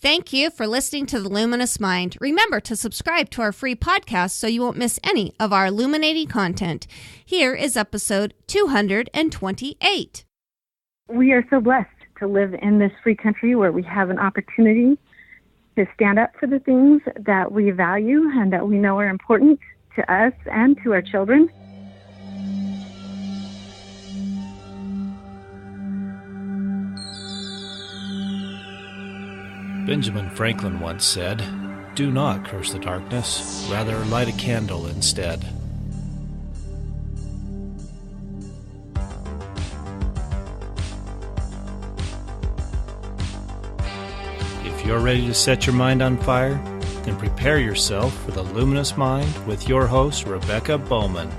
Thank you for listening to The Luminous Mind. Remember to subscribe to our free podcast so you won't miss any of our illuminating content. Here is episode 228. We are so blessed to live in this free country where we have an opportunity to stand up for the things that we value and that we know are important to us and to our children. Benjamin Franklin once said, "Do not curse the darkness, rather light a candle instead." If you're ready to set your mind on fire, then prepare yourself for the Luminous Mind with your host, Rebecca Bowman.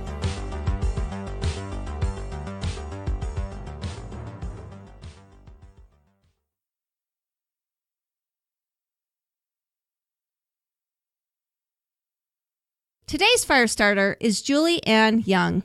Today's fire starter is Julianne Young.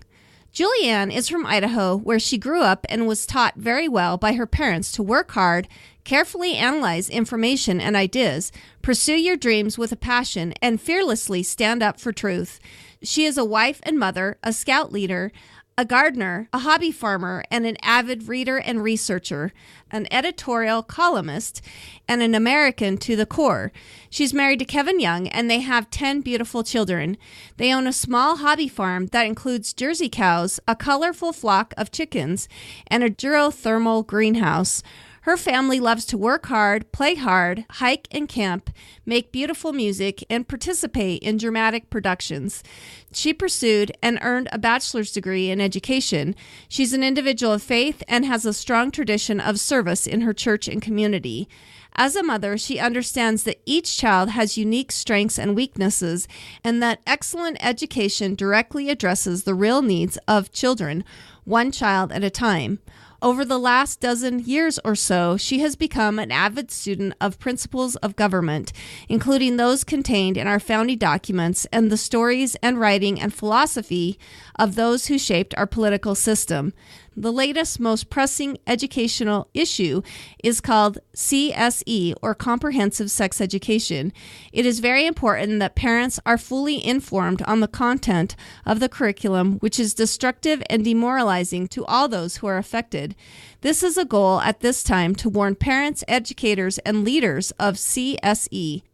Julianne is from Idaho, where she grew up and was taught very well by her parents to work hard, carefully analyze information and ideas, pursue your dreams with a passion, and fearlessly stand up for truth. She is a wife and mother, a scout leader, a gardener, a hobby farmer, and an avid reader and researcher, an editorial columnist, and an American to the core. She's married to Kevin Young, and they have 10 beautiful children. They own a small hobby farm that includes Jersey cows, a colorful flock of chickens, and a geothermal greenhouse. Her family loves to work hard, play hard, hike and camp, make beautiful music, and participate in dramatic productions. She pursued and earned a bachelor's degree in education. She's an individual of faith and has a strong tradition of service in her church and community. As a mother, she understands that each child has unique strengths and weaknesses, and that excellent education directly addresses the real needs of children, one child at a time. Over the last dozen years or so, she has become an avid student of principles of government, including those contained in our founding documents and the stories and writing and philosophy of those who shaped our political system. The latest, most pressing educational issue is called CSE, or Comprehensive Sex Education. It is very important that parents are fully informed on the content of the curriculum, which is destructive and demoralizing to all those who are affected. This is a goal at this time to warn parents, educators, and leaders of CSE.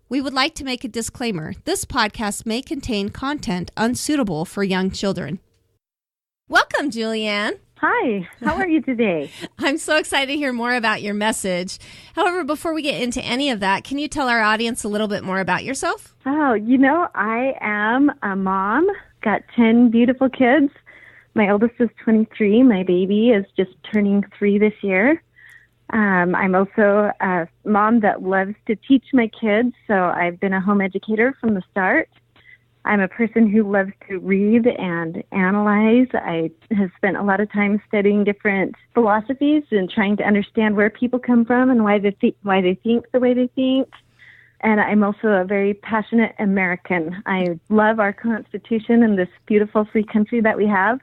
We would like to make a disclaimer. This podcast may contain content unsuitable for young children. Welcome, Julianne. Hi, how are you today? I'm so excited to hear more about your message. However, before we get into any of that, can you tell our audience a little bit more about yourself? Oh, I am a mom, got 10 beautiful kids. My oldest is 23. My baby is just turning 3 this year. I'm also a mom that loves to teach my kids, so I've been a home educator from the start. I'm a person who loves to read and analyze. I have spent a lot of time studying different philosophies and trying to understand where people come from and why they think the way they think. And I'm also a very passionate American. I love our Constitution and this beautiful free country that we have,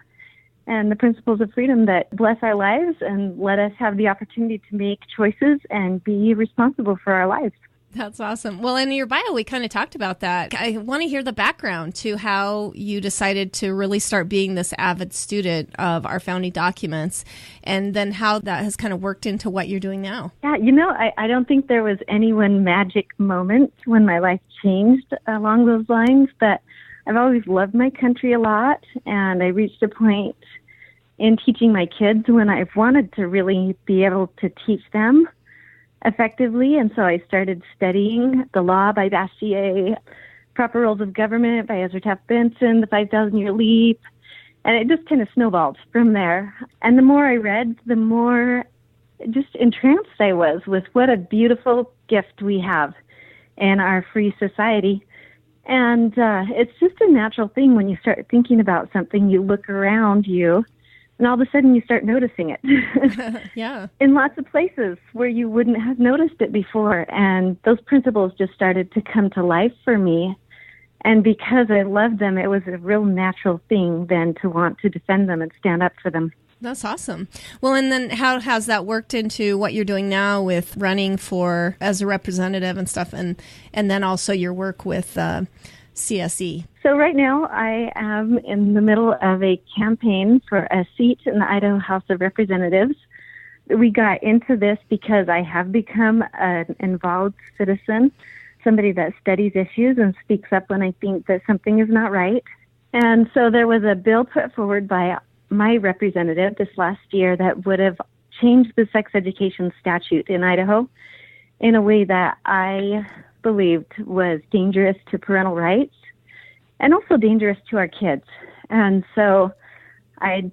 and the principles of freedom that bless our lives and let us have the opportunity to make choices and be responsible for our lives. That's awesome. Well, in your bio, we kind of talked about that. I want to hear the background to how you decided to really start being this avid student of our founding documents, and then how that has kind of worked into what you're doing now. Yeah, I don't think there was any one magic moment when my life changed along those lines, but I've always loved my country a lot, and I reached a point in teaching my kids when I've wanted to really be able to teach them effectively, and so I started studying the law by Bastiat, Proper Rules of Government by Ezra Taft Benson, the 5,000-Year Leap, and it just kind of snowballed from there. And the more I read, the more just entranced I was with what a beautiful gift we have in our free society. And it's just a natural thing when you start thinking about something, you look around you, and all of a sudden you start noticing it. Yeah. In lots of places where you wouldn't have noticed it before. And those principles just started to come to life for me. And because I loved them, it was a real natural thing then to want to defend them and stand up for them. That's awesome. Well, and then how has that worked into what you're doing now with running for as a representative and stuff, and then also your work with CSE? So right now I am in the middle of a campaign for a seat in the Idaho House of Representatives. We got into this because I have become an involved citizen, somebody that studies issues and speaks up when I think that something is not right. And so there was a bill put forward by my representative this last year that would have changed the sex education statute in Idaho in a way that I believed was dangerous to parental rights and also dangerous to our kids. And so I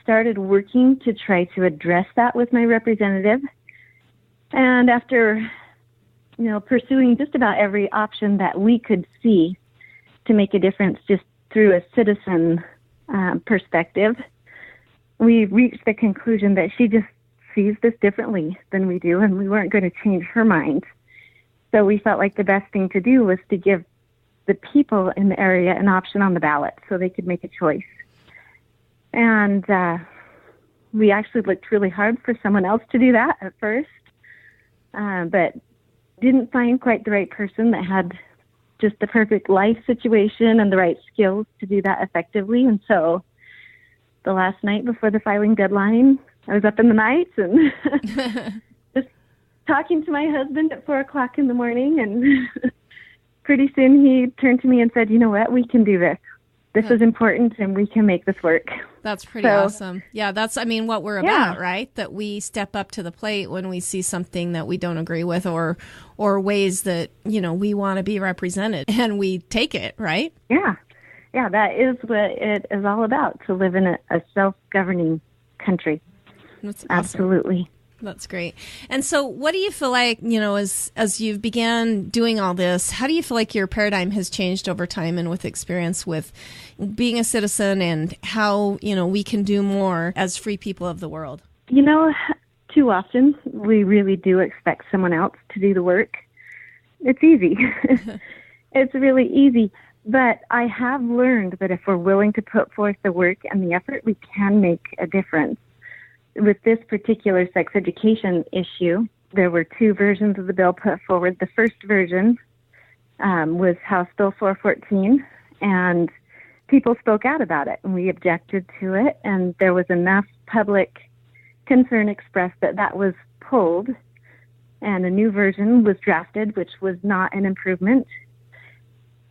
started working to try to address that with my representative. And after, pursuing just about every option that we could see to make a difference just through a citizen perspective, we reached the conclusion that she just sees this differently than we do, and we weren't going to change her mind. So we felt like the best thing to do was to give the people in the area an option on the ballot so they could make a choice. And we actually looked really hard for someone else to do that at first, but didn't find quite the right person that had just the perfect life situation and the right skills to do that effectively. And so the last night before the filing deadline, I was up in the night and just talking to my husband at 4:00 in the morning. And pretty soon he turned to me and said, "You know what? We can do this. This is important and we can make this work." That's pretty awesome. Yeah, that's, what we're about, right? That we step up to the plate when we see something that we don't agree with or ways that, we want to be represented, and we take it, right? Yeah. Yeah, that is what it is all about, to live in a self-governing country. That's awesome. Absolutely. That's great. And so what do you feel like, as you've began doing all this, how do you feel like your paradigm has changed over time and with experience with being a citizen and how, we can do more as free people of the world? Too often we really do expect someone else to do the work. It's easy. It's really easy. But I have learned that if we're willing to put forth the work and the effort, we can make a difference. With this particular sex education issue, there were two versions of the bill put forward. The first version was House Bill 414, and people spoke out about it, and we objected to it, and there was enough public concern expressed that was pulled, and a new version was drafted, which was not an improvement.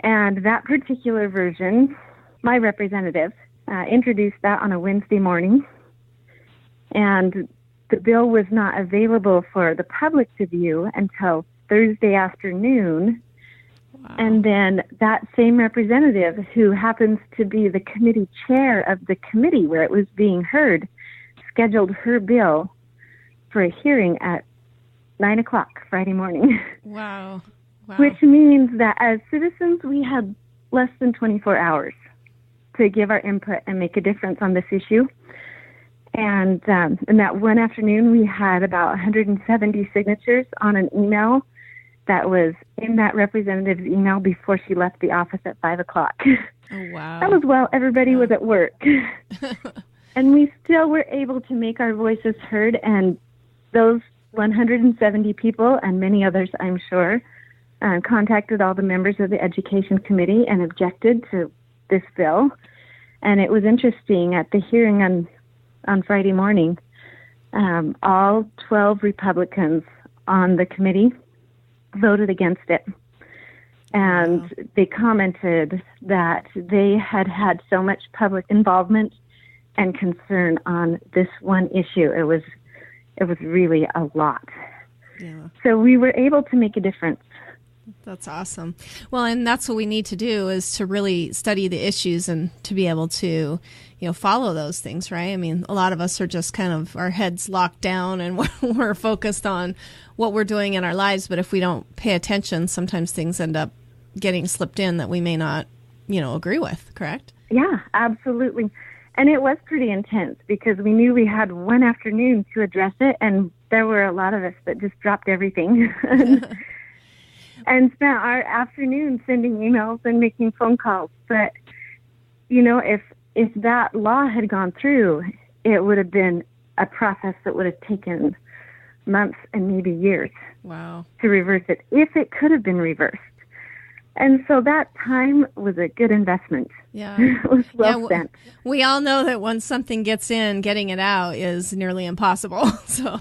And that particular version, my representative introduced that on a Wednesday morning, and the bill was not available for the public to view until Thursday afternoon. Wow. And then that same representative, who happens to be the committee chair of the committee where it was being heard, scheduled her bill for a hearing at 9:00 Friday morning. Wow. Wow. Which means that as citizens, we had less than 24 hours to give our input and make a difference on this issue. And in that one afternoon, we had about 170 signatures on an email that was in that representative's email before she left the office at 5:00. Oh, wow. That was while everybody was at work. And we still were able to make our voices heard, and those 170 people, and many others, I'm sure, contacted all the members of the Education Committee and objected to this bill. And it was interesting, at the hearing on Friday morning, all 12 Republicans on the committee voted against it. And wow. They commented that they had had so much public involvement and concern on this one issue. It was really a lot. Yeah. So we were able to make a difference. That's awesome. Well, and that's what we need to do, is to really study the issues and to be able to, follow those things, right? I mean, a lot of us are just kind of, our heads locked down and we're focused on what we're doing in our lives. But if we don't pay attention, sometimes things end up getting slipped in that we may not, agree with, correct? Yeah, absolutely. And it was pretty intense because we knew we had one afternoon to address it, and there were a lot of us that just dropped everything and spent our afternoon sending emails and making phone calls. But, if that law had gone through, it would have been a process that would have taken months and maybe years to reverse it, if it could have been reversed. And so that time was a good investment. Yeah. It was well spent. We all know that once something gets in, getting it out is nearly impossible. So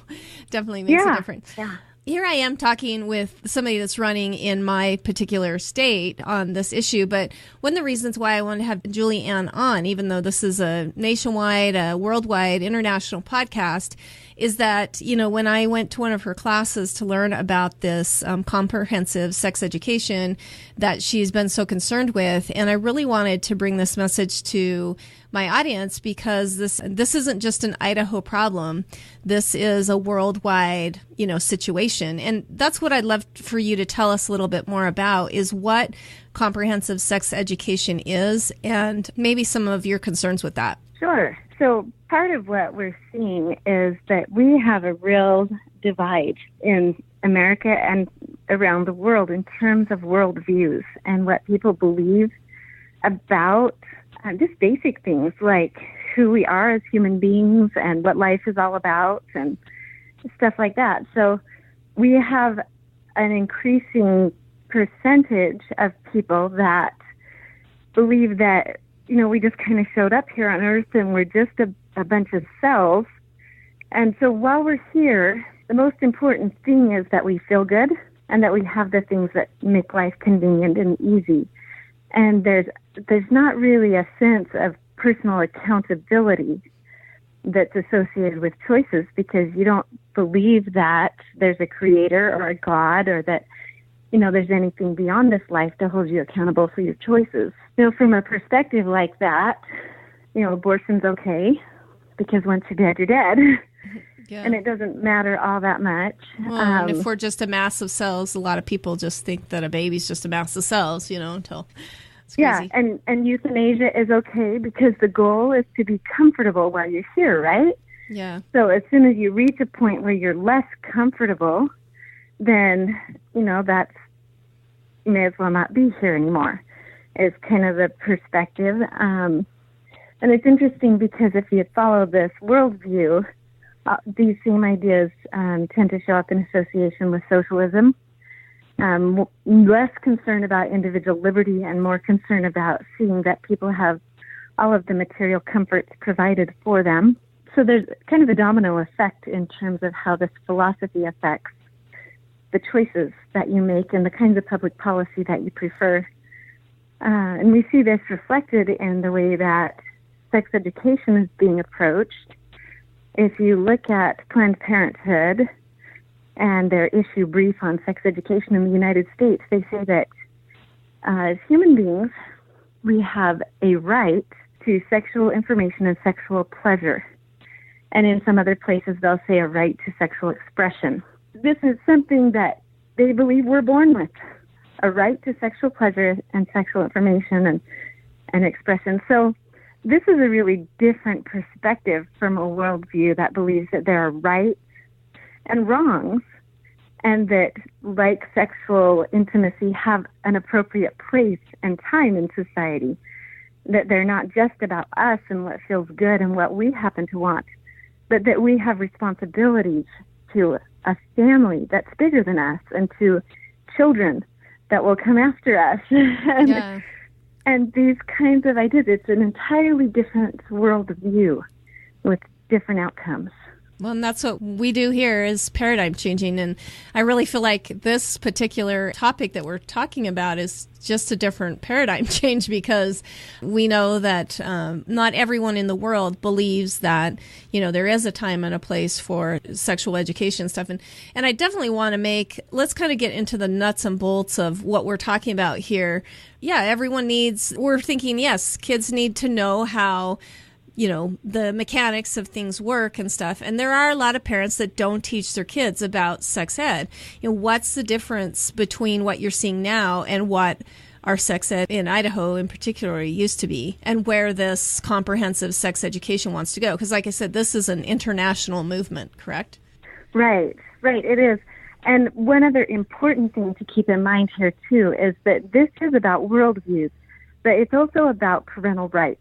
definitely makes a difference. Yeah. Here I am talking with somebody that's running in my particular state on this issue, but one of the reasons why I wanted to have Julianne on, even though this is a nationwide, a worldwide, international podcast, is that, when I went to one of her classes to learn about this comprehensive sex education that she's been so concerned with, and I really wanted to bring this message to my audience because this isn't just an Idaho problem. This is a worldwide, situation. And that's what I'd love for you to tell us a little bit more about, is what comprehensive sex education is and maybe some of your concerns with that. Sure. So part of what we're seeing is that we have a real divide in America and around the world in terms of worldviews and what people believe about just basic things like who we are as human beings and what life is all about and stuff like that. So we have an increasing percentage of people that believe that, we just kind of showed up here on Earth and we're just a bunch of cells. And so while we're here, the most important thing is that we feel good and that we have the things that make life convenient and easy. And there's not really a sense of personal accountability that's associated with choices because you don't believe that there's a creator or a God or that, there's anything beyond this life to hold you accountable for your choices. From a perspective like that, abortion's okay because once you're dead, you're dead. Yeah. And it doesn't matter all that much. Well, and if we're just a mass of cells, a lot of people just think that a baby's just a mass of cells, until it's crazy. Yeah, and euthanasia is okay because the goal is to be comfortable while you're here, right? Yeah. So as soon as you reach a point where you're less comfortable, then, that's, you may as well not be here anymore. It's kind of the perspective. And it's interesting because if you follow this worldview, these same ideas tend to show up in association with socialism. Less concern about individual liberty and more concern about seeing that people have all of the material comforts provided for them. So there's kind of a domino effect in terms of how this philosophy affects the choices that you make and the kinds of public policy that you prefer. And we see this reflected in the way that sex education is being approached. If you look at Planned Parenthood and their issue brief on sex education in the United States, they say that as human beings, we have a right to sexual information and sexual pleasure. And in some other places, they'll say a right to sexual expression. This is something that they believe we're born with, a right to sexual pleasure and sexual information and expression. So this is a really different perspective from a worldview that believes that there are rights and wrongs and that, like sexual intimacy, have an appropriate place and time in society, that they're not just about us and what feels good and what we happen to want, but that we have responsibilities to a family that's bigger than us and to children that will come after us. And these kinds of ideas, it's an entirely different worldview with different outcomes. Well, and that's what we do here is paradigm changing. And I really feel like this particular topic that we're talking about is just a different paradigm change because we know that not everyone in the world believes that, there is a time and a place for sexual education stuff. And I definitely want to let's kind of get into the nuts and bolts of what we're talking about here. Yeah, we're thinking, yes, kids need to know how the mechanics of things work and stuff. And there are a lot of parents that don't teach their kids about sex ed. What's the difference between what you're seeing now and what our sex ed in Idaho in particular used to be and where this comprehensive sex education wants to go? Because like I said, this is an international movement, correct? Right, it is. And one other important thing to keep in mind here, too, is that this is about worldviews, but it's also about parental rights.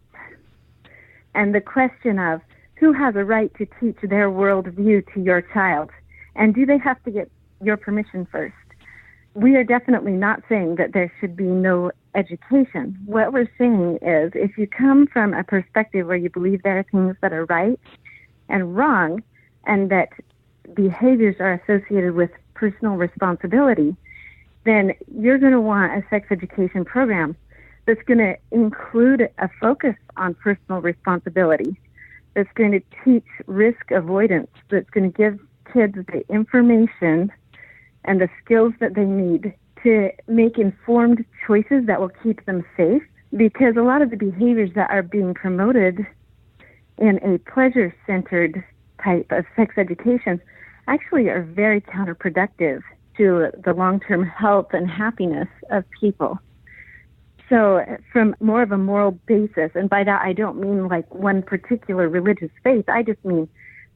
And the question of who has a right to teach their worldview to your child? And do they have to get your permission first? We are definitely not saying that there should be no education. What we're saying is if you come from a perspective where you believe there are things that are right and wrong and that behaviors are associated with personal responsibility, then you're going to want a sex education program that's going to include a focus on personal responsibility, that's going to teach risk avoidance, that's going to give kids the information and the skills that they need to make informed choices that will keep them safe. Because a lot of the behaviors that are being promoted in a pleasure-centered type of sex education actually are very counterproductive to the long-term health and happiness of people. So from more of a moral basis, and by that I don't mean like one particular religious faith, I just mean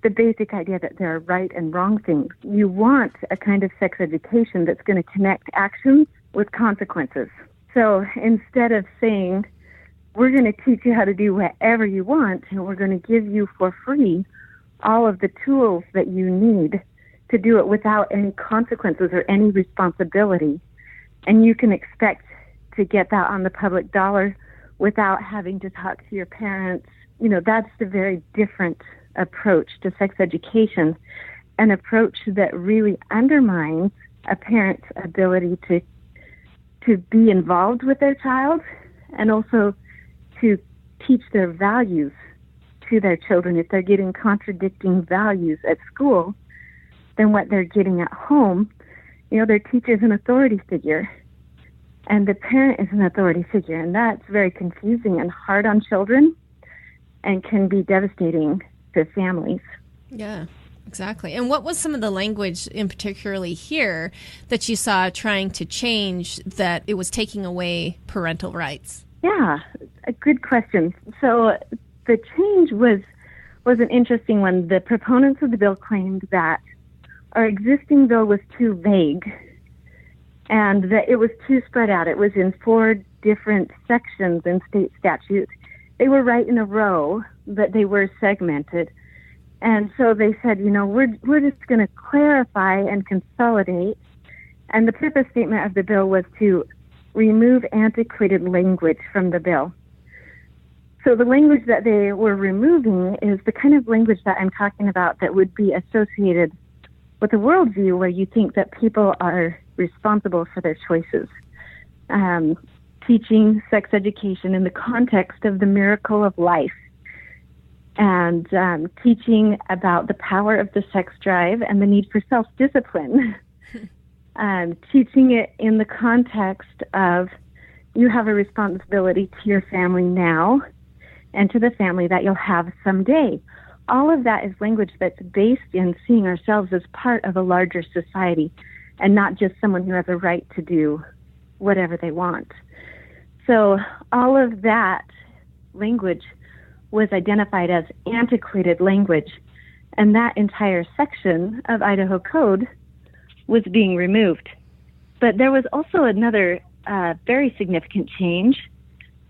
the basic idea that there are right and wrong things. You want a kind of sex education that's going to connect actions with consequences. So instead of saying, we're going to teach you how to do whatever you want, and we're going to give you for free all of the tools that you need to do it without any consequences or any responsibility, and you can expect to get that on the public dollar without having to talk to your parents, that's a very different approach to sex education, an approach that really undermines a parent's ability to be involved with their child and also to teach their values to their children. If they're getting contradicting values at school than what they're getting at home, their teacher is an authority figure and the parent is an authority figure, and that's very confusing and hard on children and can be devastating to families. Yeah, exactly. And what was some of the language in particularly here that you saw trying to change that it was taking away parental rights? Yeah, a good question. So the change was an interesting one. The proponents of the bill claimed that our existing bill was too vague and that it was too spread out. It was in 4 different sections in state statutes. They were right in a row, but they were segmented. And so they said, we're just going to clarify and consolidate. And the purpose statement of the bill was to remove antiquated language from the bill. So the language that they were removing is the kind of language that I'm talking about that would be associated with a worldview where you think that people are responsible for their choices. Teaching sex education in the context of the miracle of life, and teaching about the power of the sex drive and the need for self-discipline. Teaching it in the context of you have a responsibility to your family now and to the family that you'll have someday. All of that is language that's based in seeing ourselves as part of a larger society and not just someone who has a right to do whatever they want. So all of that language was identified as antiquated language, and that entire section of Idaho Code was being removed. But there was also another very significant change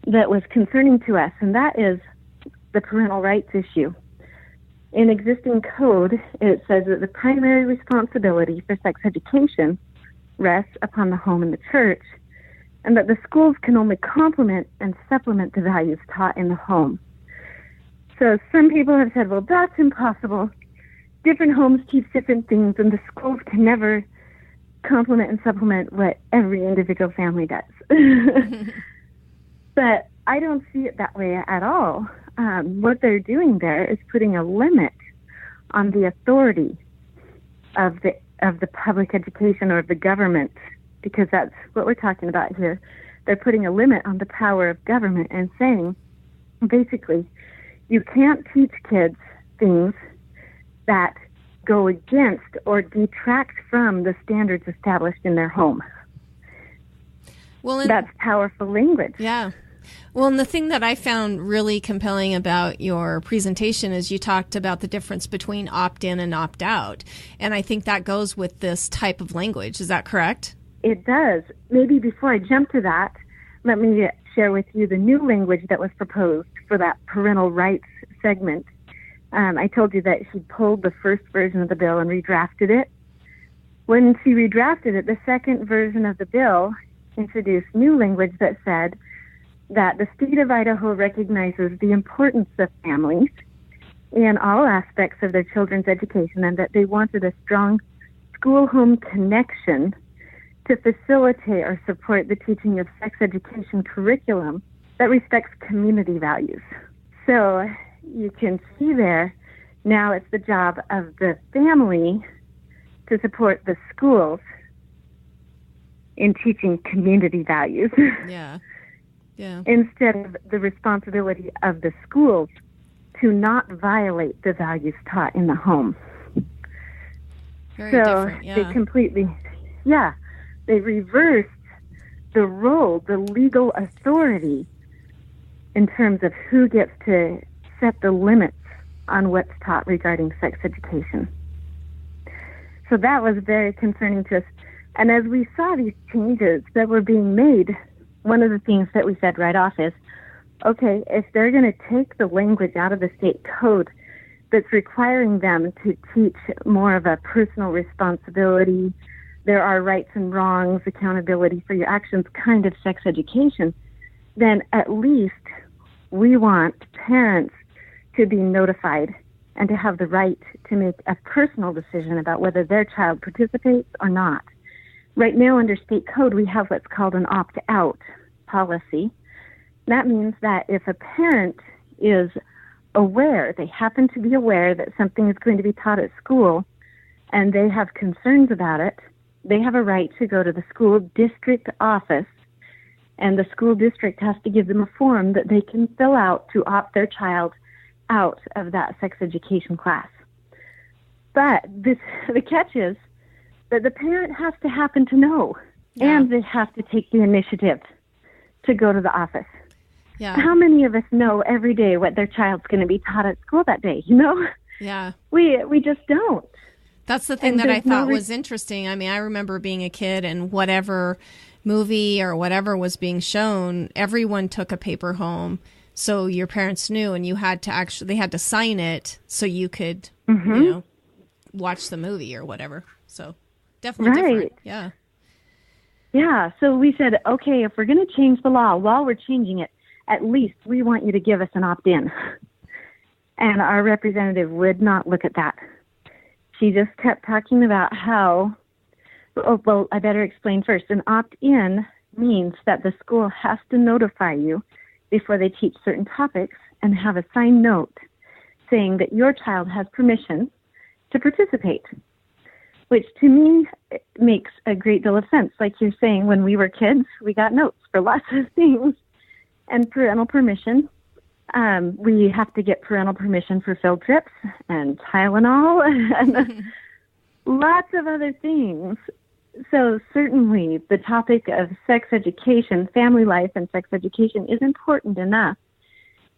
that was concerning to us, and that is the parental rights issue. In existing code, it says that the primary responsibility for sex education rests upon the home and the church, and that the schools can only complement and supplement the values taught in the home. So some people have said, well, that's impossible. Different homes teach different things, and the schools can never complement and supplement what every individual family does. But I don't see it that way at all. What they're doing there is putting a limit on the authority of the public education or of the government, because that's what we're talking about here. They're putting a limit on the power of government and saying, basically, you can't teach kids things that go against or detract from the standards established in their home. Well, that's powerful language. Yeah. Well, and the thing that I found really compelling about your presentation is you talked about the difference between opt-in and opt-out. And I think that goes with this type of language. Is that correct? It does. Maybe before I jump to that, let me share with you the new language that was proposed for that parental rights segment. I told you that she pulled the first version of the bill and redrafted it. When she redrafted it, the second version of the bill introduced new language that said that the state of Idaho recognizes the importance of families in all aspects of their children's education, and that they wanted a strong school-home connection to facilitate or support the teaching of sex education curriculum that respects community values. So you can see there, now it's the job of the family to support the schools in teaching community values. Yeah. Instead of the responsibility of the schools to not violate the values taught in the home. Very different, they completely, they reversed the role, the legal authority in terms of who gets to set the limits on what's taught regarding sex education. So that was very concerning to us. And as we saw these changes that were being made, one of the things that we said right off is, okay, if they're going to take the language out of the state code that's requiring them to teach more of a personal responsibility, there are rights and wrongs, accountability for your actions kind of sex education, then at least we want parents to be notified and to have the right to make a personal decision about whether their child participates or not. Right now, under state code, we have what's called an opt-out policy. That means that if a parent is aware, they happen to be aware that something is going to be taught at school, and they have concerns about it, they have a right to go to the school district office, and the school district has to give them a form that they can fill out to opt their child out of that sex education class. But the catch is that the parent has to happen to know, and they have to take the initiative to go to the office. Yeah. How many of us know every day what their child's going to be taught at school that day, Yeah. We just don't. That's the thing that I thought was interesting. I mean, I remember being a kid and whatever movie or whatever was being shown, everyone took a paper home. So your parents knew, and they had to sign it so you could, watch the movie or whatever. So definitely different. Yeah. Yeah. So we said, okay, if we're going to change the law, while we're changing it, at least we want you to give us an opt-in. And our representative would not look at that. She just kept talking about how, I better explain first. An opt-in means that the school has to notify you before they teach certain topics and have a signed note saying that your child has permission to participate, which to me makes a great deal of sense. Like you're saying, when we were kids, we got notes for lots of things. And parental permission, we have to get parental permission for field trips and Tylenol and lots of other things. So certainly the topic of sex education, family life and sex education is important enough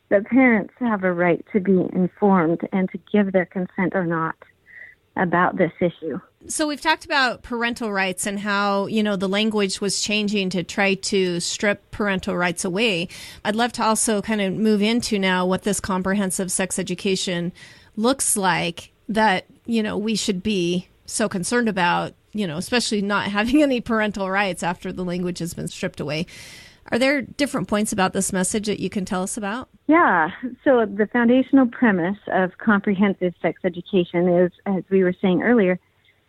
that parents have a right to be informed and to give their consent or not about this issue. So we've talked about parental rights and how, the language was changing to try to strip parental rights away. I'd love to also kind of move into now what this comprehensive sex education looks like that, we should be so concerned about, especially not having any parental rights after the language has been stripped away. Are there different points about this message that you can tell us about? Yeah. So the foundational premise of comprehensive sex education is, as we were saying earlier,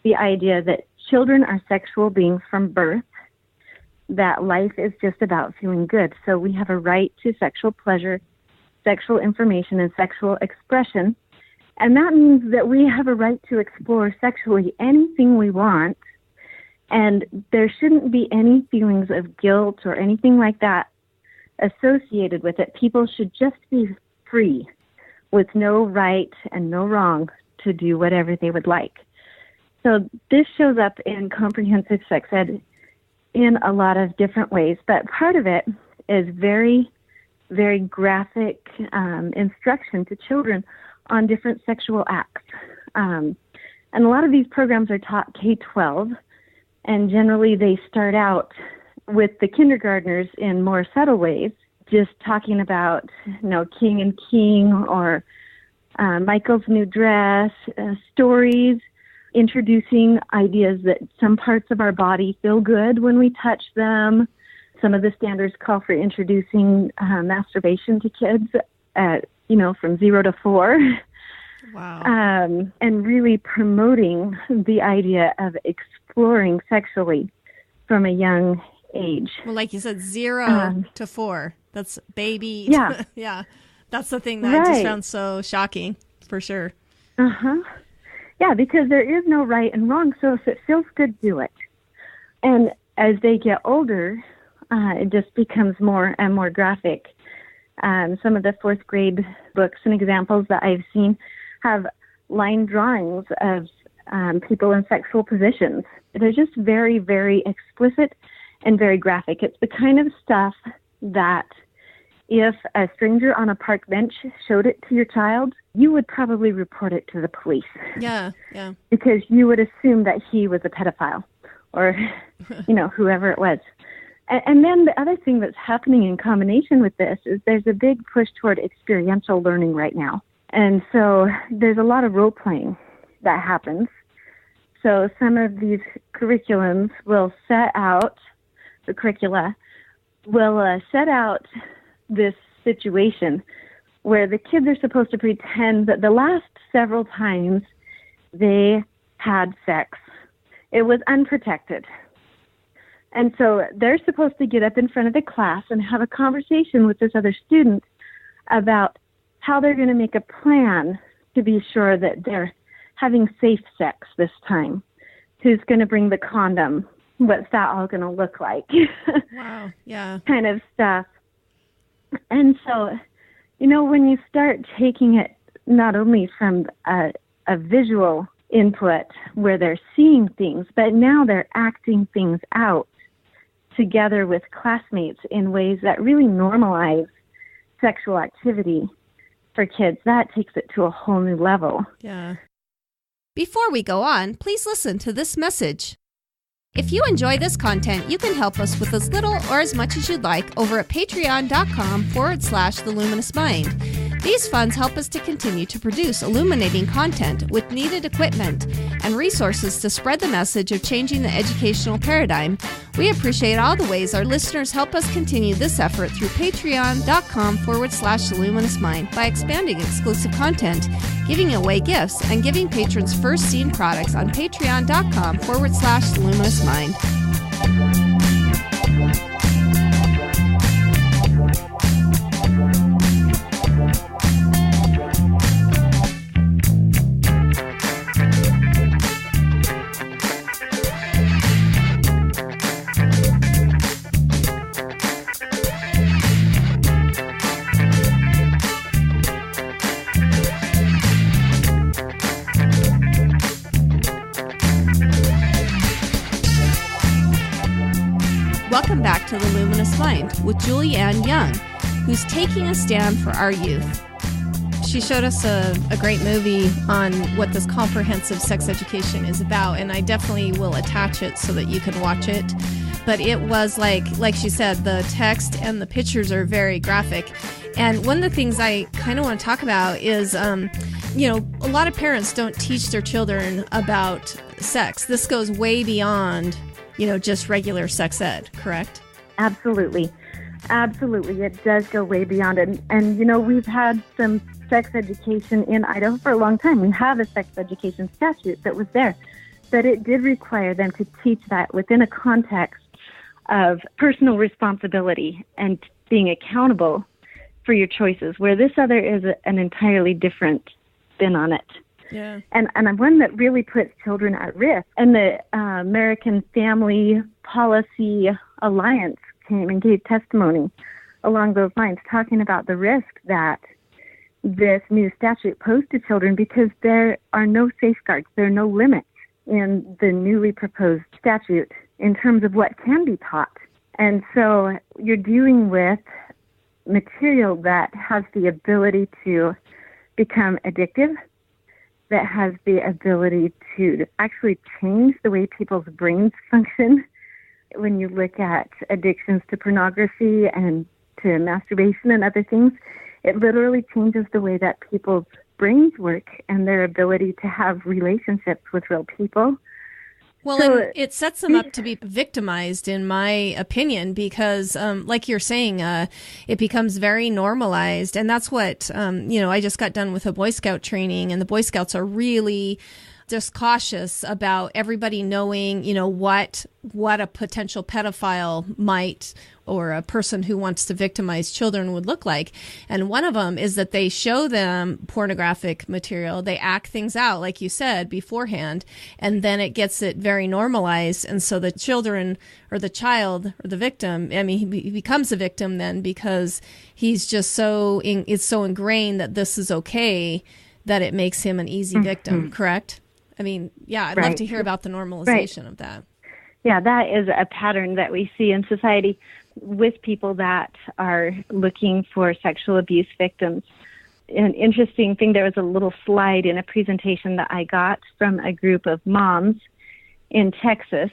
the idea that children are sexual beings from birth, that life is just about feeling good. So we have a right to sexual pleasure, sexual information, and sexual expression. And that means that we have a right to explore sexually anything we want. And there shouldn't be any feelings of guilt or anything like that associated with it. People should just be free with no right and no wrong to do whatever they would like. So this shows up in comprehensive sex ed in a lot of different ways, but part of it is very, very graphic instruction to children on different sexual acts. And a lot of these programs are taught K-12, and generally they start out with the kindergartners in more subtle ways, just talking about, king and king, or Michael's New Dress, stories, introducing ideas that some parts of our body feel good when we touch them. Some of the standards call for introducing masturbation to kids at, from 0 to 4. Wow. And really promoting the idea of exploring sexually from a young age. Well, like you said, 0 to 4. That's baby. Yeah. Yeah. That's the thing that I just found so shocking, for sure. Uh-huh. Yeah, because there is no right and wrong, so if it feels good, do it. And as they get older, it just becomes more and more graphic. Some of the 4th grade books and examples that I've seen have line drawings of people in sexual positions. They're just very, very explicit and very graphic. It's the kind of stuff that if a stranger on a park bench showed it to your child, you would probably report it to the police. Yeah, yeah. Because you would assume that he was a pedophile or, whoever it was. And then the other thing that's happening in combination with this is there's a big push toward experiential learning right now. And so there's a lot of role-playing that happens. So some of these curriculums will set out, the curricula will set out this situation where the kids are supposed to pretend that the last several times they had sex, it was unprotected. And so they're supposed to get up in front of the class and have a conversation with this other student about how they're going to make a plan to be sure that they're having safe sex this time. Who's going to bring the condom? What's that all going to look like? Wow, yeah. Kind of stuff. And so, when you start taking it not only from a visual input where they're seeing things, but now they're acting things out together with classmates in ways that really normalize sexual activity for kids, that takes it to a whole new level. Yeah. Before we go on, please listen to this message. If you enjoy this content, you can help us with as little or as much as you'd like over at patreon.com/The Luminous Mind. These funds help us to continue to produce illuminating content with needed equipment and resources to spread the message of changing the educational paradigm. We appreciate all the ways our listeners help us continue this effort through patreon.com/The Luminous Mind by expanding exclusive content, giving away gifts, and giving patrons first seen products on patreon.com/The Luminous Mind. Welcome back to The Luminous Mind with Julianne Young, who's taking a stand for our youth. She showed us a great movie on what this comprehensive sex education is about, and I definitely will attach it so that you can watch it. But it was like she said, the text and the pictures are very graphic. And one of the things I kind of want to talk about is, a lot of parents don't teach their children about sex. This goes way beyond just regular sex ed, correct? Absolutely. Absolutely. It does go way beyond it. And we've had some sex education in Idaho for a long time. We have a sex education statute that was there, but it did require them to teach that within a context of personal responsibility and being accountable for your choices, where this other is an entirely different spin on it. Yeah. And one that really puts children at risk. And the American Family Policy Alliance came and gave testimony along those lines, talking about the risk that this new statute posed to children because there are no safeguards, there are no limits in the newly proposed statute in terms of what can be taught. And so you're dealing with material that has the ability to become addictive, that has the ability to actually change the way people's brains function. When you look at addictions to pornography and to masturbation and other things, it literally changes the way that people's brains work and their ability to have relationships with real people. Well, So, and it sets them up to be victimized, in my opinion, because, like you're saying, it becomes very normalized. And that's what, I just got done with a Boy Scout training, and the Boy Scouts are really just cautious about everybody knowing, what a potential pedophile might, or a person who wants to victimize children would look like. And one of them is that they show them pornographic material. They act things out, like you said, beforehand, and then it gets it very normalized. And so the children, or the child, or the victim, he becomes a victim then, because he's just it's so ingrained that this is okay, that it makes him an easy victim, correct? I'd love to hear about the normalization of that. Yeah, that is a pattern that we see in society with people that are looking for sexual abuse victims. An interesting thing, there was a little slide in a presentation that I got from a group of moms in Texas,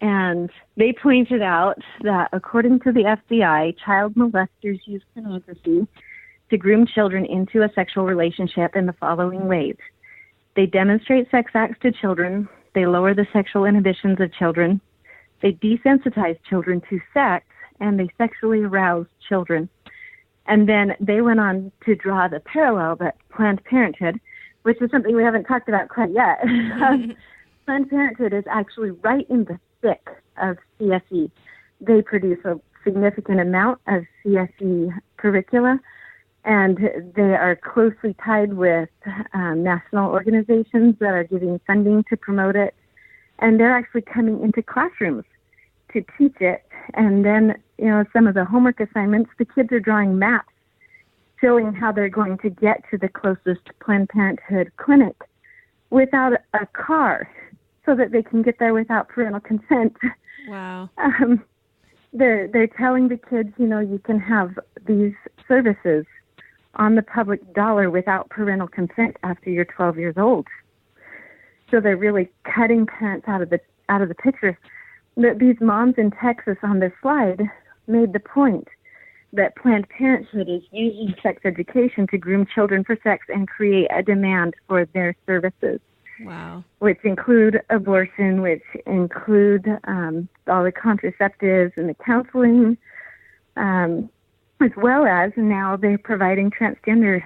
and they pointed out that according to the FBI, child molesters use pornography to groom children into a sexual relationship in the following ways. They demonstrate sex acts to children. They lower the sexual inhibitions of children. They desensitize children to sex, and they sexually arouse children. And then they went on to draw the parallel that Planned Parenthood, which is something we haven't talked about quite yet. Planned Parenthood is actually right in the thick of CSE. They produce a significant amount of CSE curricula, and they are closely tied with national organizations that are giving funding to promote it. And they're actually coming into classrooms to teach it. And then, some of the homework assignments, the kids are drawing maps showing how they're going to get to the closest Planned Parenthood clinic without a car, so that they can get there without parental consent. Wow. They're telling the kids, you can have these services on the public dollar without parental consent after you're 12 years old. So they're really cutting parents out of the picture. These moms in Texas on this slide made the point that Planned Parenthood is using sex education to groom children for sex and create a demand for their services. Wow. Which include abortion, which include all the contraceptives and the counseling, as well as now they're providing transgender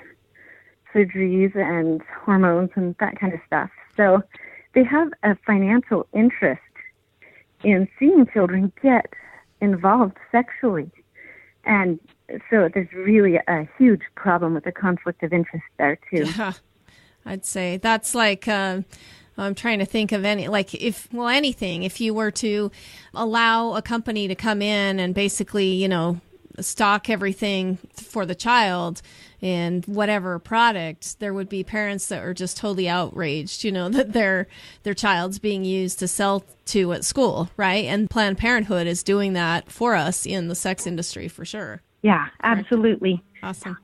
surgeries and hormones and that kind of stuff. So they have a financial interest in seeing children get involved sexually. And so there's really a huge problem with the conflict of interest there, too. Yeah, I'd say that's like... I'm trying to think of anything. If you were to allow a company to come in and basically, stock everything for the child in whatever product, there would be parents that are just totally outraged, that their child's being used to sell to at school, right? And Planned Parenthood is doing that for us in the sex industry for sure. Yeah, absolutely. Awesome.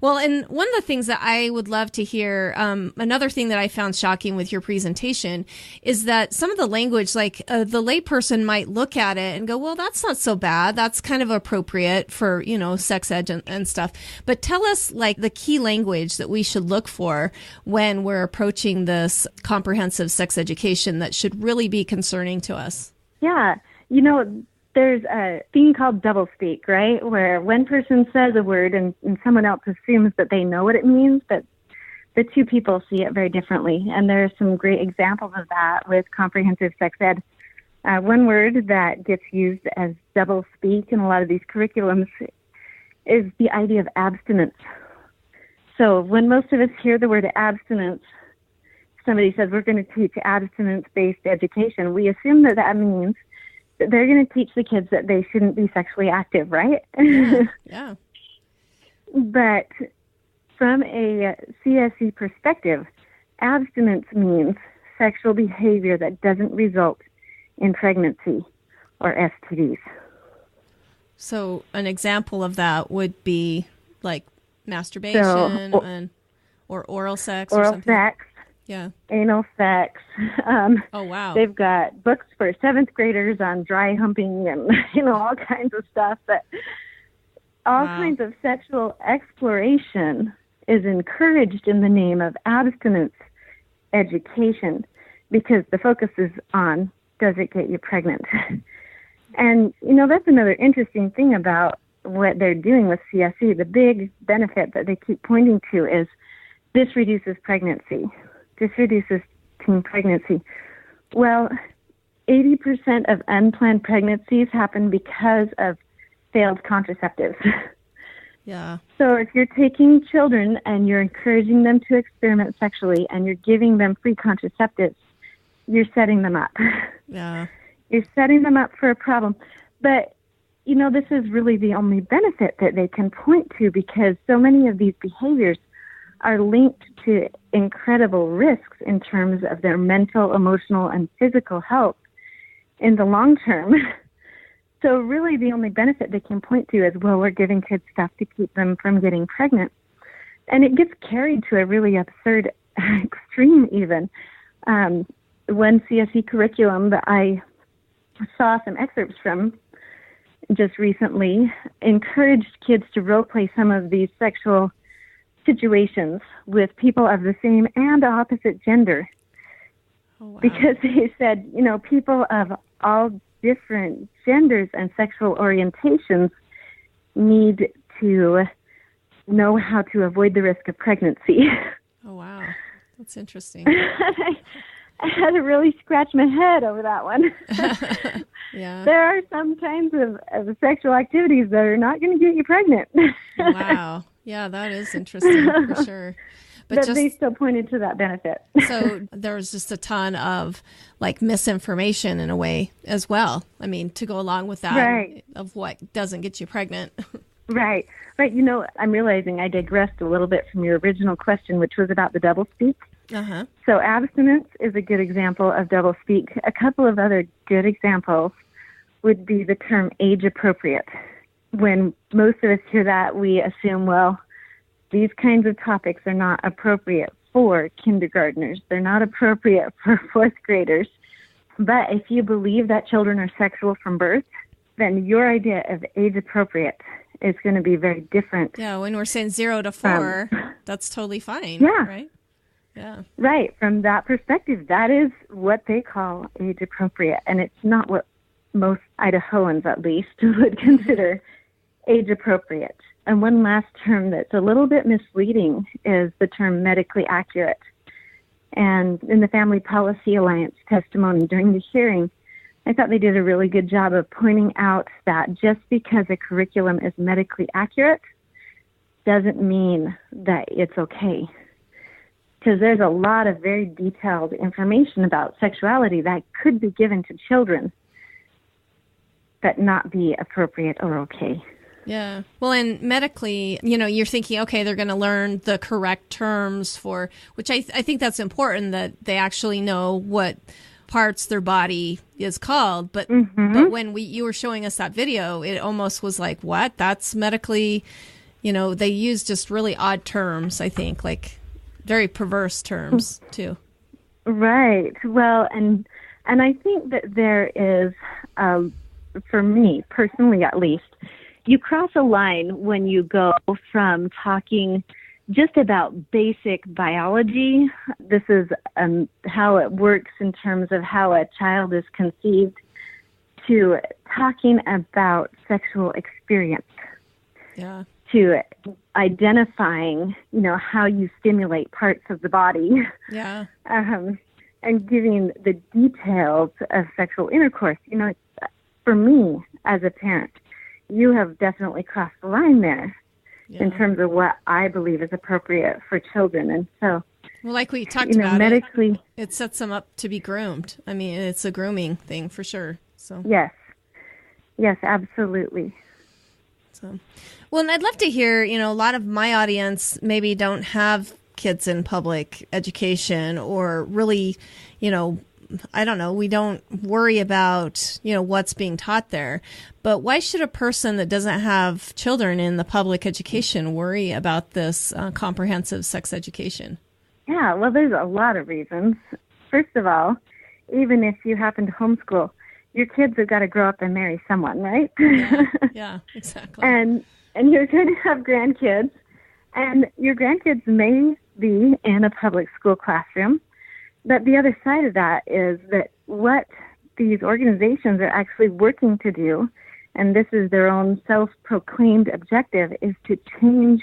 Well, and one of the things that I would love to hear, another thing that I found shocking with your presentation is that some of the language, like the layperson might look at it and go, well, that's not so bad. That's kind of appropriate for, sex ed and stuff. But tell us like the key language that we should look for when we're approaching this comprehensive sex education that should really be concerning to us. Yeah. There's a thing called doublespeak, right, where one person says a word and someone else assumes that they know what it means, but the two people see it very differently. And there are some great examples of that with comprehensive sex ed. One word that gets used as doublespeak in a lot of these curriculums is the idea of abstinence. So when most of us hear the word abstinence, somebody says we're going to teach abstinence-based education, we assume that that means they're going to teach the kids that they shouldn't be sexually active, right? Yeah. But from a CSE perspective, abstinence means sexual behavior that doesn't result in pregnancy or STDs. So an example of that would be like masturbation or oral sex or something. Oral sex. Yeah. Anal sex. Oh, wow. They've got books for 7th graders on dry humping and, all kinds of stuff. But all kinds of sexual exploration is encouraged in the name of abstinence education because the focus is on, does it get you pregnant? And, that's another interesting thing about what they're doing with CSE. The big benefit that they keep pointing to is this reduces pregnancy. This reduces teen pregnancy. Well, 80% of unplanned pregnancies happen because of failed contraceptives. Yeah. So if you're taking children and you're encouraging them to experiment sexually and you're giving them free contraceptives, you're setting them up. Yeah. You're setting them up for a problem. But, this is really the only benefit that they can point to because so many of these behaviors are linked to incredible risks in terms of their mental, emotional, and physical health in the long term. So really the only benefit they can point to is, well, we're giving kids stuff to keep them from getting pregnant. And it gets carried to a really absurd extreme even. One CSE curriculum that I saw some excerpts from just recently encouraged kids to role play some of these sexual situations with people of the same and opposite gender. Oh, wow. Because they said, people of all different genders and sexual orientations need to know how to avoid the risk of pregnancy. Oh, wow. That's interesting. I had to really scratch my head over that one. Yeah. There are some kinds of sexual activities that are not going to get you pregnant. Wow. Yeah, that is interesting for sure. But they still pointed to that benefit. So there's just a ton of misinformation in a way as well. I mean, to go along with that, right, of what doesn't get you pregnant. Right. I'm realizing I digressed a little bit from your original question, which was about the doublespeak. Uh-huh. So abstinence is a good example of doublespeak. A couple of other good examples would be the term age appropriate. When most of us hear that, we assume, well, these kinds of topics are not appropriate for kindergartners. They're not appropriate for fourth graders. But if you believe that children are sexual from birth, then your idea of age appropriate is going to be very different. Yeah, when we're saying 0 to 4, that's totally fine. Yeah. Right? Yeah. Right. From that perspective, that is what they call age appropriate. And it's not what most Idahoans, at least, would consider age appropriate. And one last term that's a little bit misleading is the term medically accurate. And in the Family Policy Alliance testimony during the hearing, I thought they did a really good job of pointing out that just because a curriculum is medically accurate doesn't mean that it's okay. Because there's a lot of very detailed information about sexuality that could be given to children but not be appropriate or okay. Yeah. Well, and medically, you're thinking, okay, they're going to learn the correct terms for, which I think that's important, that they actually know what parts their body is called. But but when you were showing us that video, it almost was like, what? That's medically, they use just really odd terms, I think, very perverse terms too. Right. Well, and I think that there is, for me personally at least, you cross a line when you go from talking just about basic biology. This is how it works in terms of how a child is conceived, to talking about sexual experience. Yeah. To identifying, how you stimulate parts of the body. Yeah. And giving the details of sexual intercourse. For me as a parent, you have definitely crossed the line there in terms of what I believe is appropriate for children. And so, well, like we talked about, medically, it sets them up to be groomed. I mean, it's a grooming thing for sure. So yes, absolutely. So, well, and I'd love to hear, a lot of my audience maybe don't have kids in public education, or really, I don't know, we don't worry about, what's being taught there. But why should a person that doesn't have children in the public education worry about this comprehensive sex education? Yeah, well, there's a lot of reasons. First of all, even if you happen to homeschool, your kids have got to grow up and marry someone, right? Yeah, exactly. And you're going to have grandkids, And your grandkids may be in a public school classroom, but the other side of that is that what these organizations are actually working to do, and this is their own self-proclaimed objective, is to change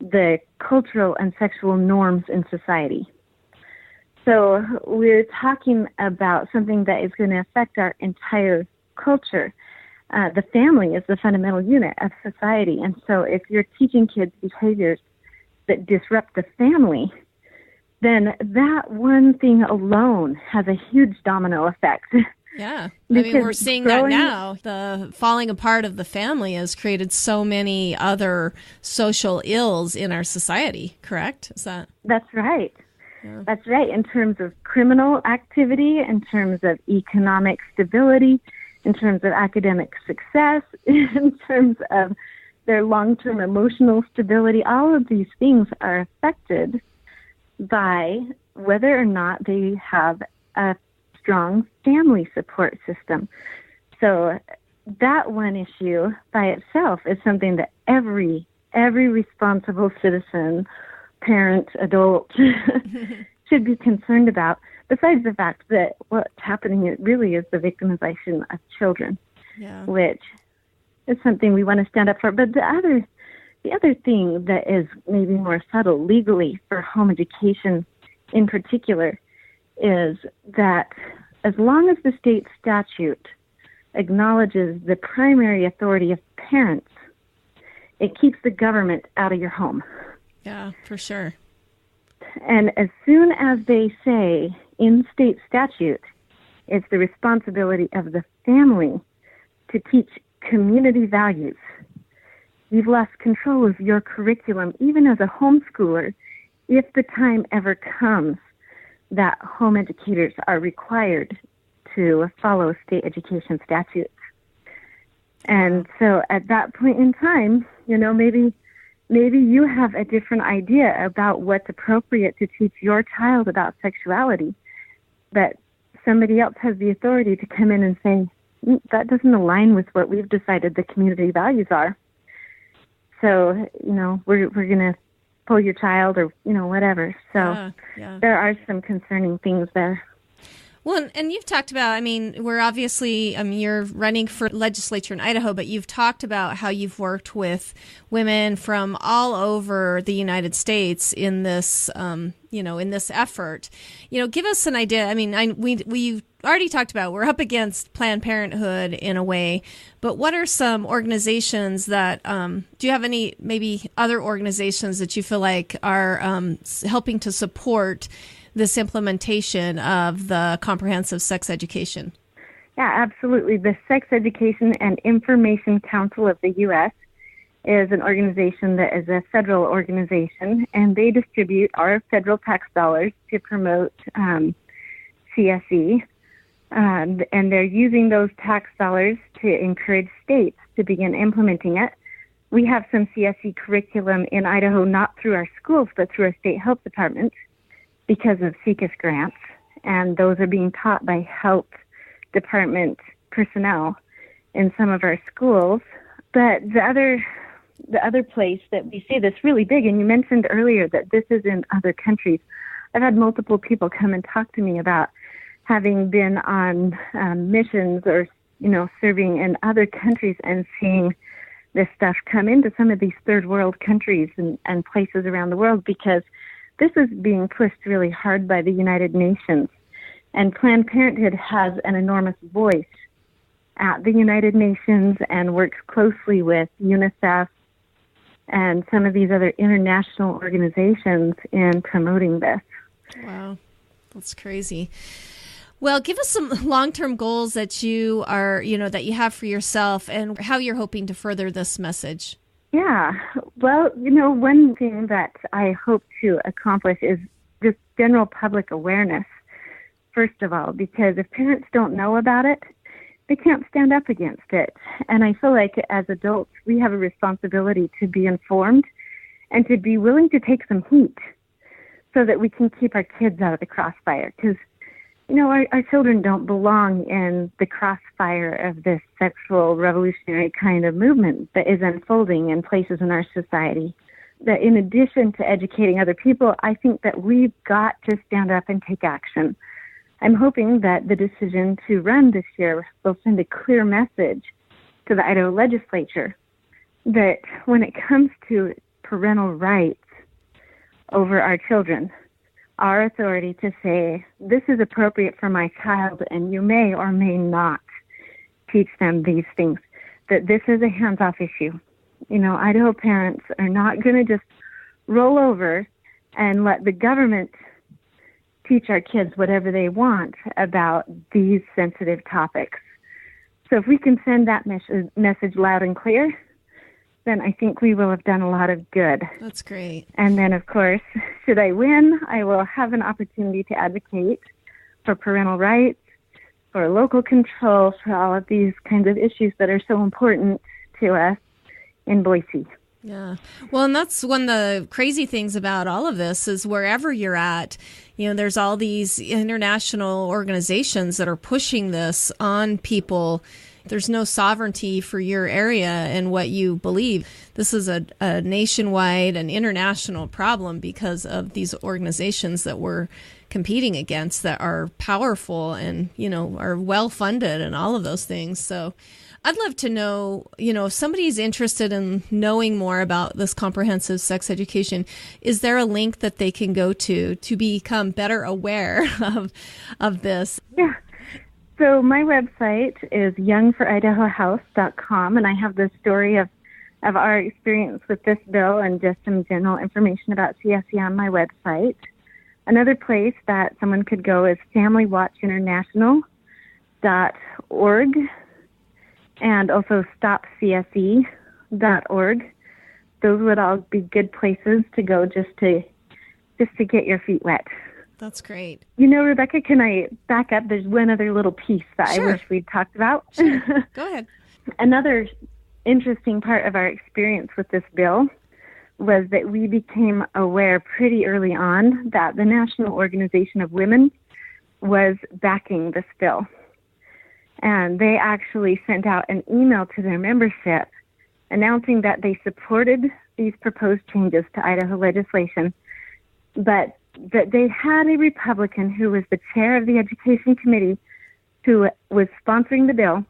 the cultural and sexual norms in society. So we're talking about something that is going to affect our entire culture. The family is the fundamental unit of society. And so if you're teaching kids behaviors that disrupt the family, then that one thing alone has a huge domino effect. Yeah. I mean, we're seeing that now. The falling apart of the family has created so many other social ills in our society, correct? That's right. Yeah. That's right. In terms of criminal activity, in terms of economic stability, in terms of academic success, in terms of their long-term emotional stability, all of these things are affected by whether or not they have a strong family support system. So that one issue by itself is something that every responsible citizen, parent, adult should be concerned about, besides the fact that what's happening really is the victimization of children, which is something we want to stand up for. But the other thing that is maybe more subtle legally for home education in particular is that as long as the state statute acknowledges the primary authority of parents, it keeps the government out of your home. Yeah, for sure. And as soon as they say in state statute, it's the responsibility of the family to teach community values, you've lost control of your curriculum, even as a homeschooler, if the time ever comes that home educators are required to follow state education statutes. And so at that point in time, maybe you have a different idea about what's appropriate to teach your child about sexuality, but somebody else has the authority to come in and say, that doesn't align with what we've decided the community values are. So, we're going to pull your child or, whatever. So there are some concerning things there. Well, and you've talked about, we're obviously, you're running for legislature in Idaho, but you've talked about how you've worked with women from all over the United States in this, in this effort. Give us an idea. We already talked about we're up against Planned Parenthood in a way, but what are some organizations that, do you have any maybe other organizations that you feel like are helping to support this implementation of the comprehensive sex education? Yeah, absolutely. The Sex Education and Information Council of the U.S. is an organization that is a federal organization, and they distribute our federal tax dollars to promote CSE, and they're using those tax dollars to encourage states to begin implementing it. We have some CSE curriculum in Idaho, not through our schools, but through our state health department, because of SECUS grants, and those are being taught by health department personnel in some of our schools. But the other place that we see this really big, and you mentioned earlier that this is in other countries. I've had multiple people come and talk to me about having been on missions or, serving in other countries and seeing this stuff come into some of these third world countries and places around the world, because this is being pushed really hard by the United Nations. And Planned Parenthood has an enormous voice at the United Nations and works closely with UNICEF and some of these other international organizations in promoting this. Wow, that's crazy. Well, give us some long-term goals that you are, that you have for yourself and how you're hoping to further this message. Yeah, well, one thing that I hope to accomplish is just general public awareness, first of all, because if parents don't know about it, they can't stand up against it. And I feel like as adults, we have a responsibility to be informed and to be willing to take some heat so that we can keep our kids out of the crossfire, because our children don't belong in the crossfire of this sexual revolutionary kind of movement that is unfolding in places in our society. that in addition to educating other people, I think that we've got to stand up and take action. I'm hoping that the decision to run this year will send a clear message to the Idaho Legislature that when it comes to parental rights over our children, our authority to say, this is appropriate for my child and you may or may not teach them these things, that this is a hands-off issue. You know, Idaho parents are not going to just roll over and let the government teach our kids whatever they want about these sensitive topics. So if we can send that message loud and clear, then I think we will have done a lot of good. That's great. And then, of course, should I win, I will have an opportunity to advocate for parental rights, for local control, for all of these kinds of issues that are so important to us in Boise. Yeah. Well, and that's one of the crazy things about all of this is wherever you're at, you know, there's all these international organizations that are pushing this on people. There's no sovereignty for your area and what you believe. This is a nationwide and international problem because of these organizations that we're competing against that are powerful and, you know, are well funded and all of those things. So I'd love to know, you know, if somebody's interested in knowing more about this comprehensive sex education, is there a link that they can go to become better aware of this? Yeah. So my website is youngforidahohouse.com, and I have the story of our experience with this bill and just some general information about CSE on my website. Another place that someone could go is familywatchinternational.org and also stopcse.org. Those would all be good places to go just to get your feet wet. That's great. You know, Rebecca, can I back up? There's one other little piece that Sure. I wish we'd talked about. Sure. Go ahead. Another interesting part of our experience with this bill was that we became aware pretty early on that the National Organization of Women was backing this bill. And they actually sent out an email to their membership announcing that they supported these proposed changes to Idaho legislation, but that they had a Republican who was the chair of the Education Committee who was sponsoring the bill.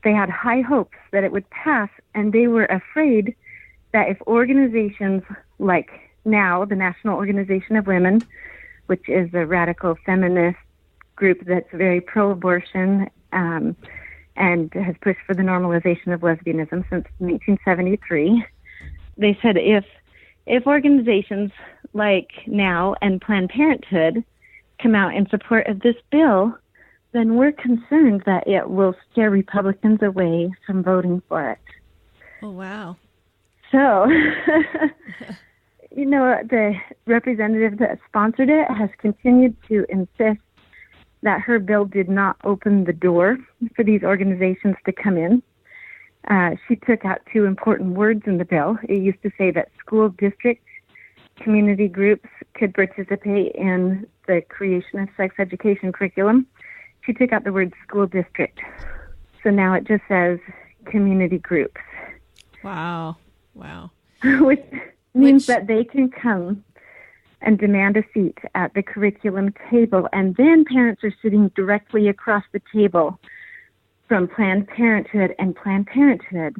They had high hopes that it would pass, and they were afraid that if organizations like now the National Organization of Women, which is a radical feminist group that's very pro-abortion and has pushed for the normalization of lesbianism since 1973, they said if organizations like NOW and Planned Parenthood come out in support of this bill, then we're concerned that it will scare Republicans away from voting for it. Oh, wow. So, you know, the representative that sponsored it has continued to insist that her bill did not open the door for these organizations to come in. She took out two important words in the bill. It used to say that school district community groups could participate in the creation of sex education curriculum. She took out the word school district. So now it just says community groups. Wow. Wow. Which means that they can come and demand a seat at the curriculum table. And then parents are sitting directly across the table from Planned Parenthood, and Planned Parenthood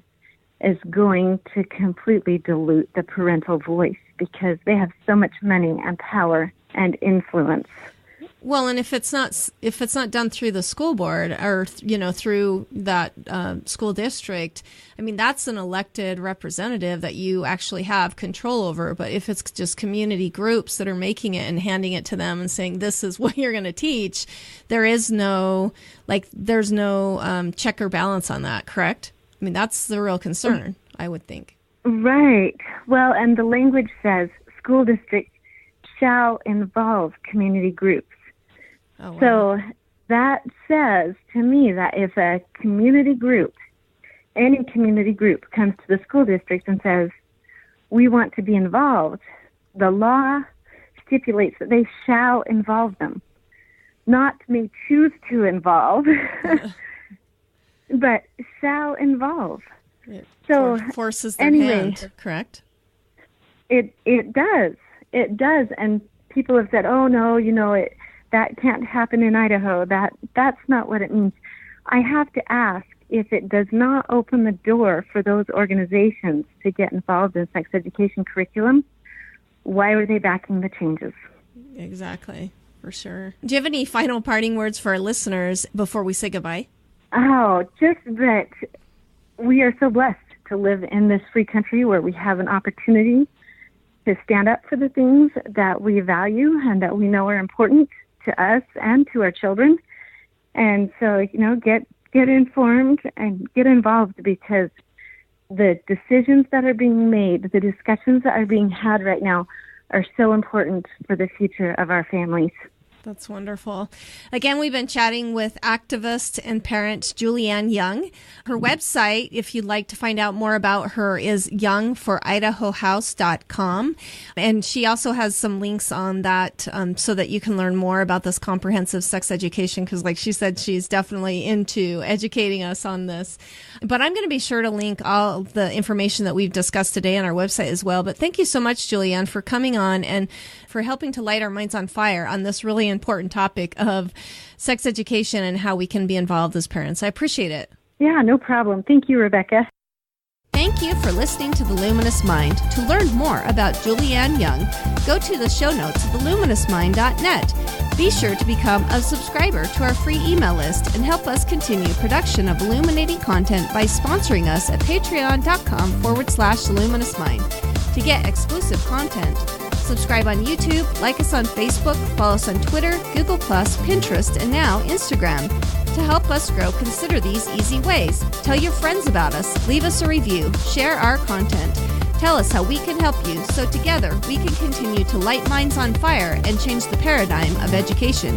is going to completely dilute the parental voice because they have so much money and power and influence. Well, and if it's not done through the school board or, you know, through that school district, I mean, that's an elected representative that you actually have control over. But if it's just community groups that are making it and handing it to them and saying, this is what you're going to teach, there's no check or balance on that, correct? I mean, that's the real concern, I would think. Right. Well, and the language says school district shall involve community groups. Oh, wow. So that says to me that if a community group, any community group comes to the school district and says, we want to be involved, the law stipulates that they shall involve them. Not may choose to involve, but shall involve. It so forces their anyway, hand, correct? It does. It does. And people have said, oh, no, that can't happen in Idaho. That's not what it means. I have to ask, if it does not open the door for those organizations to get involved in sex education curriculum, why are they backing the changes? Exactly, for sure. Do you have any final parting words for our listeners before we say goodbye? Oh, just that we are so blessed to live in this free country where we have an opportunity to stand up for the things that we value and that we know are important to us and to our children. And so, get informed and get involved, because the decisions that are being made, the discussions that are being had right now are so important for the future of our families. That's wonderful. Again, we've been chatting with activist and parent Julianne Young. Her website, if you'd like to find out more about her, is youngforidahohouse.com. And she also has some links on that so that you can learn more about this comprehensive sex education, because like she said, she's definitely into educating us on this. But I'm going to be sure to link all the information that we've discussed today on our website as well. But thank you so much, Julianne, for coming on and for helping to light our minds on fire on this really important topic of sex education and how we can be involved as parents. I appreciate it. Yeah, no problem. Thank you, Rebecca. Thank you for listening to The Luminous Mind. To learn more about Julianne Young, go to the show notes at theluminousmind.net. Be sure to become a subscriber to our free email list and help us continue production of illuminating content by sponsoring us at patreon.com/theluminousmind. To get exclusive content, subscribe on YouTube, like us on Facebook, follow us on Twitter, Google+, Pinterest, and now Instagram. To help us grow, consider these easy ways. Tell your friends about us, leave us a review, share our content. Tell us how we can help you so together we can continue to light minds on fire and change the paradigm of education.